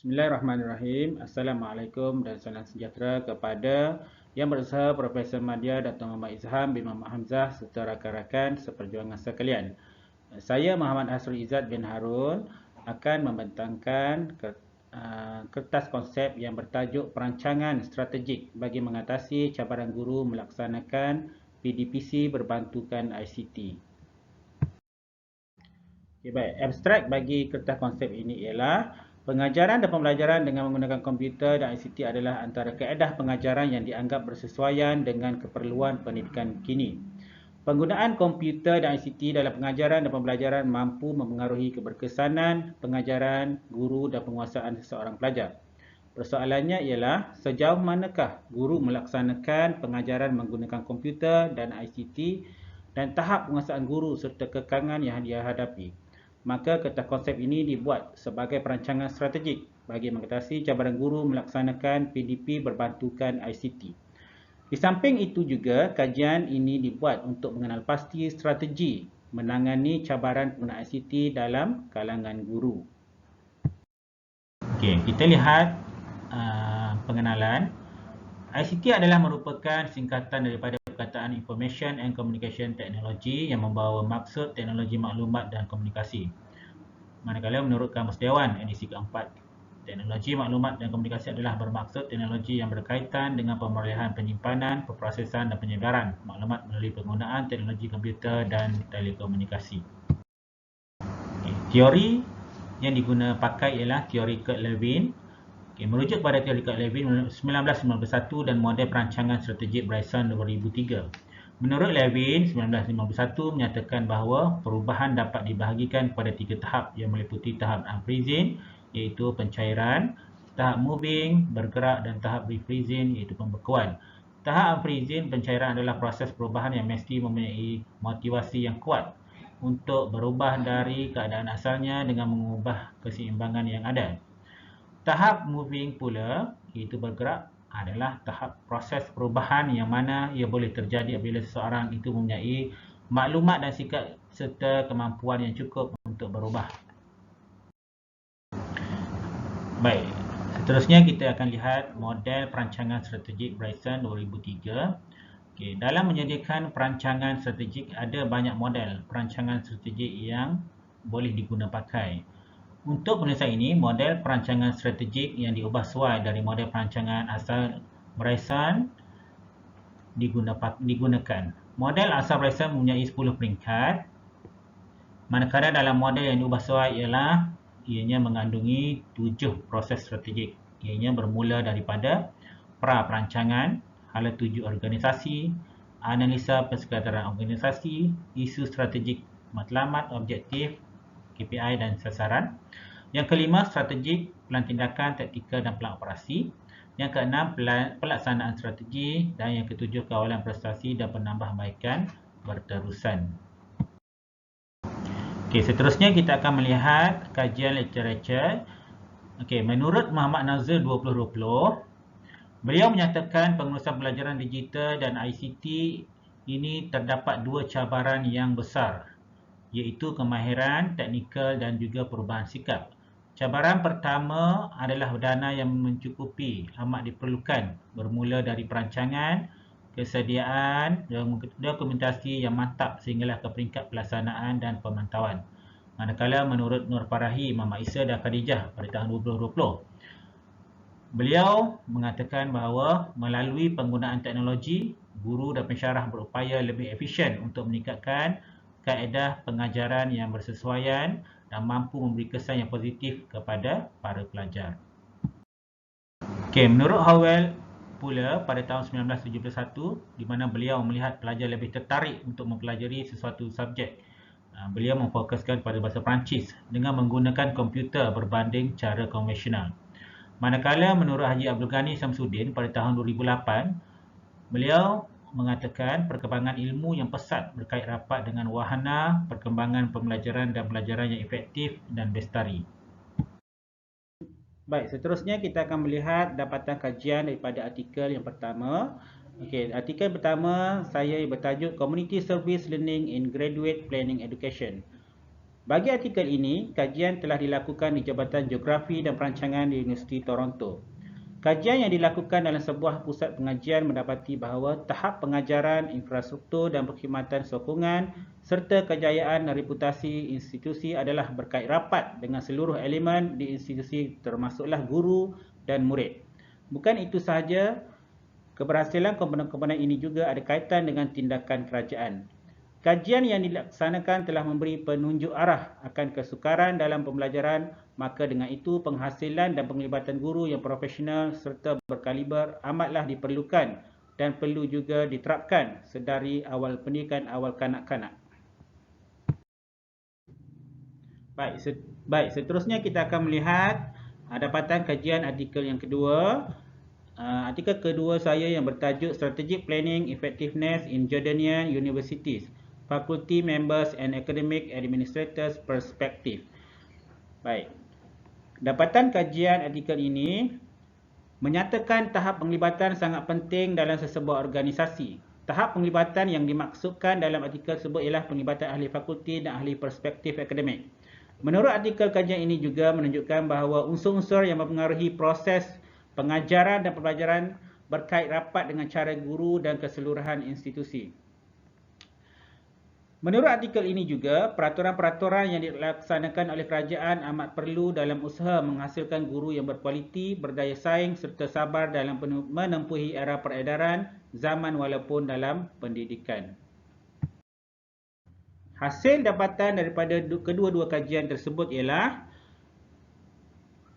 Bismillahirrahmanirrahim. Assalamualaikum dan salam sejahtera kepada Yang Berusaha Profesor Madya Dr. Muhammad Izham bin Muhammad Hamzah serta rakan-rakan seperjuangan sekalian. Saya Muhammad Hasrul Izzat bin Harun akan membentangkan kertas konsep yang bertajuk Perancangan Strategik bagi mengatasi cabaran guru melaksanakan PDPC berbantukan ICT. Baik, abstrak bagi kertas konsep ini ialah pengajaran dan pembelajaran dengan menggunakan komputer dan ICT adalah antara kaedah pengajaran yang dianggap bersesuaian dengan keperluan pendidikan kini. Penggunaan komputer dan ICT dalam pengajaran dan pembelajaran mampu mempengaruhi keberkesanan pengajaran, guru dan penguasaan seseorang pelajar. Persoalannya ialah sejauh manakah guru melaksanakan pengajaran menggunakan komputer dan ICT dan tahap penguasaan guru serta kekangan yang dia hadapi. Maka kertas konsep ini dibuat sebagai perancangan strategik bagi mengatasi cabaran guru melaksanakan PDP berbantukan ICT. Di samping itu juga, kajian ini dibuat untuk mengenal pasti strategi menangani cabaran penggunaan ICT dalam kalangan guru. Okey, kita lihat pengenalan. ICT adalah merupakan singkatan daripada perkataan Information and Communication Technology yang membawa maksud teknologi maklumat dan komunikasi. Manakala menurut Kamus Dewan edisi keempat, teknologi maklumat dan komunikasi adalah bermaksud teknologi yang berkaitan dengan pemerolehan, penyimpanan, pemprosesan dan penyebaran maklumat melalui penggunaan teknologi komputer dan telekomunikasi. Teori yang digunakan pakai ialah teori Kurt-Lewin. Merujuk pada teori Kurt-Lewin 1951 dan model perancangan strategik Bryson 2003. Menurut Lewin, 1951 menyatakan bahawa perubahan dapat dibahagikan kepada 3 tahap yang meliputi tahap unfreezing iaitu pencairan, tahap moving, bergerak dan tahap refreezing iaitu pembekuan. Tahap unfreezing, pencairan adalah proses perubahan yang mesti mempunyai motivasi yang kuat untuk berubah dari keadaan asalnya dengan mengubah keseimbangan yang ada. Tahap moving pula, iaitu bergerak, adalah tahap proses perubahan yang mana ia boleh terjadi apabila seseorang itu mempunyai maklumat dan sikap serta kemampuan yang cukup untuk berubah. Baik, seterusnya kita akan lihat model perancangan strategik Bryson 2003. Dalam menyediakan perancangan strategik, ada banyak model perancangan strategik yang boleh digunakan pakai. Untuk penulisan ini, model perancangan strategik yang diubah suai dari model perancangan asal Bryson digunakan. Model asal Bryson mempunyai 10 peringkat, manakala dalam model yang diubah suai ianya mengandungi 7 proses strategik. Ianya bermula daripada pra-perancangan, hala tuju organisasi, analisa persekitaran organisasi, isu strategik, matlamat, objektif, KPI dan sasaran. Yang kelima, strategik, pelan tindakan, taktikal dan pelan operasi. Yang keenam, pelaksanaan strategi. Dan yang ketujuh, kawalan prestasi dan penambahbaikan berterusan. Seterusnya kita akan melihat kajian literatur. Menurut Muhammad Nazir 2020, beliau menyatakan pengurusan pelajaran digital dan ICT ini terdapat 2 cabaran yang besar, iaitu kemahiran, teknikal dan juga perubahan sikap. Cabaran pertama adalah dana yang mencukupi amat diperlukan, bermula dari perancangan, kesediaan, dokumentasi yang mantap sehinggalah ke peringkat pelaksanaan dan pemantauan. Manakala menurut Nur Farahi, Mama Isa dan Khadijah pada tahun 2020, beliau mengatakan bahawa melalui penggunaan teknologi, guru dan pensyarah berupaya lebih efisien untuk meningkatkan kaedah pengajaran yang bersesuaian dan mampu memberi kesan yang positif kepada para pelajar. Menurut Howell pula pada tahun 1971, di mana beliau melihat pelajar lebih tertarik untuk mempelajari sesuatu subjek, beliau memfokuskan pada bahasa Perancis dengan menggunakan komputer berbanding cara konvensional. Manakala menurut Haji Abdul Ghani Samsudin pada tahun 2008, beliau mengatakan perkembangan ilmu yang pesat berkait rapat dengan wahana perkembangan pembelajaran dan pelajaran yang efektif dan bestari. Baik, seterusnya kita akan melihat dapatan kajian daripada artikel yang pertama. Artikel pertama saya bertajuk Community Service Learning in Graduate Planning Education. Bagi artikel ini, kajian telah dilakukan di Jabatan Geografi dan Perancangan di Universiti Toronto. Kajian yang dilakukan dalam sebuah pusat pengajian mendapati bahawa tahap pengajaran, infrastruktur dan perkhidmatan sokongan serta kejayaan dan reputasi institusi adalah berkait rapat dengan seluruh elemen di institusi termasuklah guru dan murid. Bukan itu sahaja, keberhasilan komponen-komponen ini juga ada kaitan dengan tindakan kerajaan. Kajian yang dilaksanakan telah memberi penunjuk arah akan kesukaran dalam pembelajaran, maka dengan itu penghasilan dan penglibatan guru yang profesional serta berkaliber amatlah diperlukan dan perlu juga diterapkan sedari awal pendidikan awal kanak-kanak. Baik, seterusnya kita akan melihat dapatan kajian artikel yang kedua. Artikel kedua saya yang bertajuk Strategic Planning Effectiveness in Jordanian Universities, Faculty Members and Academic Administrators Perspective. Baik. Dapatan kajian artikel ini menyatakan tahap penglibatan sangat penting dalam sesebuah organisasi. Tahap penglibatan yang dimaksudkan dalam artikel tersebut ialah penglibatan ahli fakulti dan ahli perspektif akademik. Menurut artikel kajian ini juga menunjukkan bahawa unsur-unsur yang mempengaruhi proses pengajaran dan pembelajaran berkait rapat dengan cara guru dan keseluruhan institusi. Menurut artikel ini juga, peraturan-peraturan yang dilaksanakan oleh kerajaan amat perlu dalam usaha menghasilkan guru yang berkualiti, berdaya saing serta sabar dalam menempuhi era peredaran zaman walaupun dalam pendidikan. Hasil dapatan daripada kedua-dua kajian tersebut ialah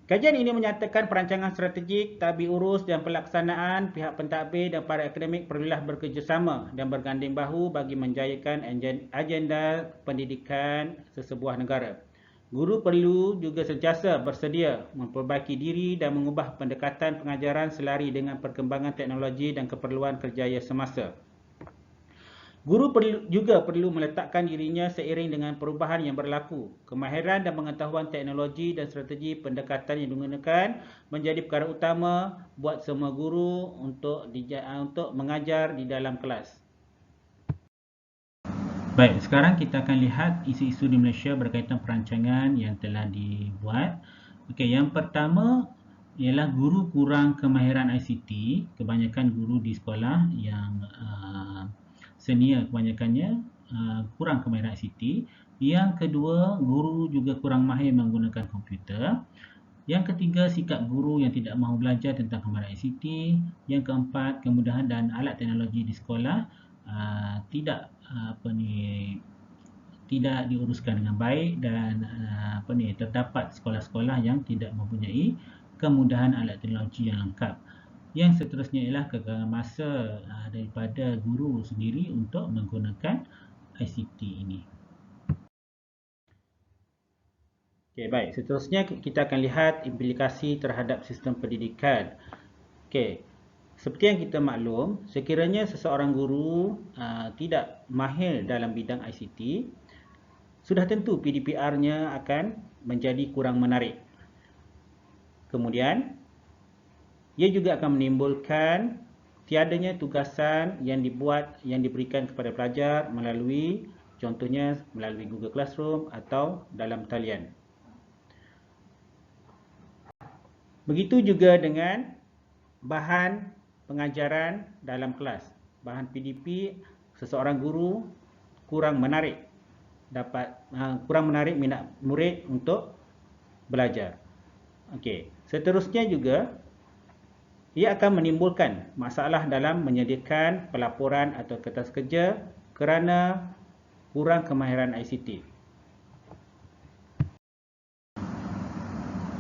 kajian ini menyatakan perancangan strategik, tadbir urus dan pelaksanaan pihak pentadbir dan para akademik perlulah bekerjasama dan berganding bahu bagi menjayakan agenda pendidikan sesebuah negara. Guru perlu juga sentiasa bersedia memperbaiki diri dan mengubah pendekatan pengajaran selari dengan perkembangan teknologi dan keperluan kerjaya semasa. Guru juga perlu meletakkan dirinya seiring dengan perubahan yang berlaku. Kemahiran dan pengetahuan teknologi dan strategi pendekatan yang digunakan menjadi perkara utama buat semua guru untuk mengajar di dalam kelas. Baik, sekarang kita akan lihat isu-isu di Malaysia berkaitan perancangan yang telah dibuat. Okey, yang pertama ialah guru kurang kemahiran ICT. Kebanyakan guru di sekolah yang senior kebanyakannya kurang kemahiran ICT. Yang kedua, guru juga kurang mahir menggunakan komputer. Yang ketiga, sikap guru yang tidak mahu belajar tentang kemahiran ICT. Yang keempat, kemudahan dan alat teknologi di sekolah tidak diuruskan dengan baik dan terdapat sekolah-sekolah yang tidak mempunyai kemudahan alat teknologi yang lengkap. Yang seterusnya ialah kegagalan masa daripada guru sendiri untuk menggunakan ICT ini. Okey, baik. Seterusnya kita akan lihat implikasi terhadap sistem pendidikan. Okey. Seperti yang kita maklum, sekiranya seseorang guru tidak mahir dalam bidang ICT, sudah tentu PDPR-nya akan menjadi kurang menarik. Kemudian, ia juga akan menimbulkan tiadanya tugasan yang diberikan kepada pelajar melalui, contohnya melalui Google Classroom atau dalam talian. Begitu juga dengan bahan pengajaran dalam kelas. Bahan PDP, seseorang guru kurang menarik minat murid untuk belajar. Okey, seterusnya juga ia akan menimbulkan masalah dalam menyediakan pelaporan atau kertas kerja kerana kurang kemahiran ICT.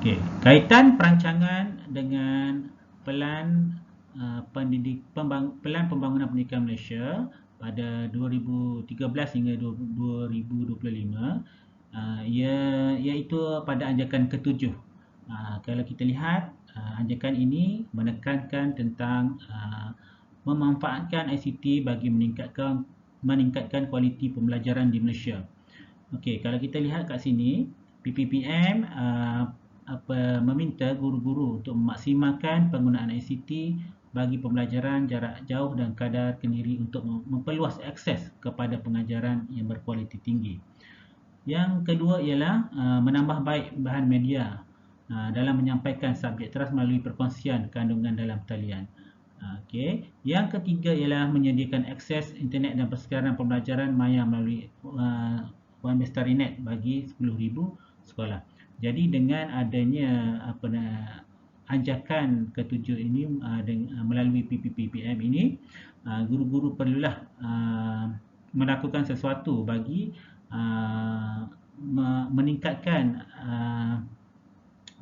Okey, kaitan perancangan dengan pelan pembangunan pendidikan Malaysia pada 2013 hingga 2025 iaitu pada anjakan ke-7. Kalau kita lihat, anjakan ini menekankan tentang memanfaatkan ICT bagi meningkatkan kualiti pembelajaran di Malaysia. Okey, kalau kita lihat kat sini, PPPM meminta guru-guru untuk memaksimalkan penggunaan ICT bagi pembelajaran jarak jauh dan kadar kendiri untuk memperluas akses kepada pengajaran yang berkualiti tinggi. Yang kedua ialah menambah baik bahan media dalam menyampaikan subjek teras melalui perkongsian kandungan dalam talian. Okey. Yang ketiga ialah menyediakan akses internet dan persekitaran pembelajaran maya melalui OMS Starinet bagi 10,000 sekolah. Jadi dengan adanya anjakan ketujuh ini melalui PPPPM ini, guru-guru perlulah melakukan sesuatu bagi meningkatkan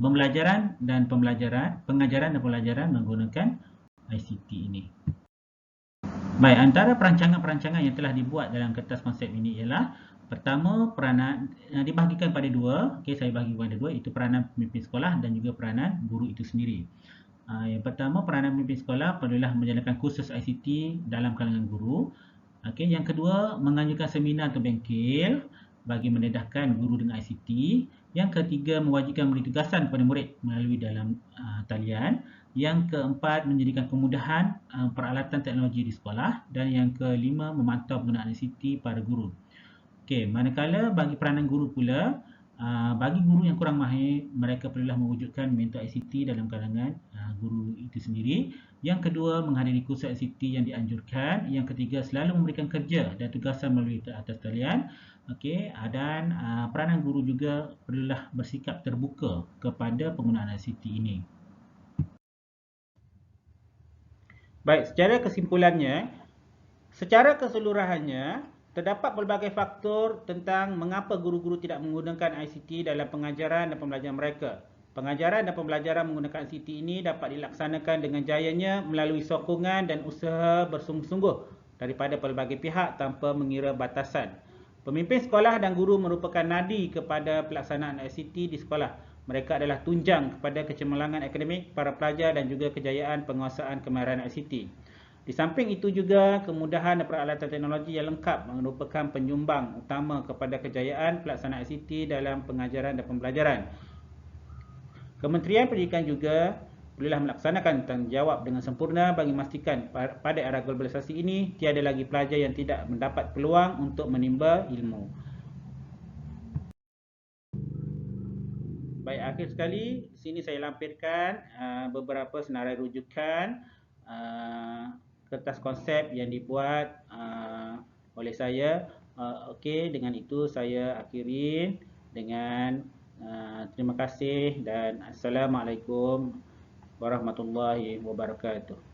pengajaran dan pembelajaran menggunakan ICT ini. Baik, antara perancangan-perancangan yang telah dibuat dalam kertas konsep ini ialah pertama, peranan dibahagikan pada dua. Okey, saya bagi pada dua, itu peranan pemimpin sekolah dan juga peranan guru itu sendiri. Yang pertama, peranan pemimpin sekolah perlulah menjalankan kursus ICT dalam kalangan guru. Okey, yang kedua, menganjurkan seminar atau bengkel bagi mendedahkan guru dengan ICT. Yang ketiga, mewajibkan memberi tugasan kepada murid melalui dalam talian. Yang keempat, menjadikan kemudahan peralatan teknologi di sekolah. Dan yang kelima, memantau penggunaan ICT pada guru. Okey, manakala bagi peranan guru pula, bagi guru yang kurang mahir, mereka perlulah mewujudkan mentor ICT dalam kalangan guru itu sendiri. Yang kedua, menghadiri kursus ICT yang dianjurkan. Yang ketiga, selalu memberikan kerja dan tugasan melalui atas talian. Okey, dan peranan guru juga perlulah bersikap terbuka kepada penggunaan ICT ini. Baik, secara keseluruhannya, terdapat pelbagai faktor tentang mengapa guru-guru tidak menggunakan ICT dalam pengajaran dan pembelajaran mereka. Pengajaran dan pembelajaran menggunakan ICT ini dapat dilaksanakan dengan jayanya melalui sokongan dan usaha bersungguh-sungguh daripada pelbagai pihak tanpa mengira batasan. Pemimpin sekolah dan guru merupakan nadi kepada pelaksanaan ICT di sekolah. Mereka adalah tunjang kepada kecemerlangan akademik para pelajar dan juga kejayaan penguasaan kemahiran ICT. Di samping itu juga, kemudahan dan peralatan teknologi yang lengkap merupakan penyumbang utama kepada kejayaan pelaksanaan ICT dalam pengajaran dan pembelajaran. Kementerian Pendidikan juga perlulah melaksanakan tanggungjawab dengan sempurna bagi memastikan pada era globalisasi ini tiada lagi pelajar yang tidak mendapat peluang untuk menimba ilmu. Baik, akhir sekali, di sini saya lampirkan beberapa senarai rujukan kertas konsep yang dibuat oleh saya. Okey, dengan itu saya akhiri dengan terima kasih dan Assalamualaikum warahmatullahi wabarakatuh.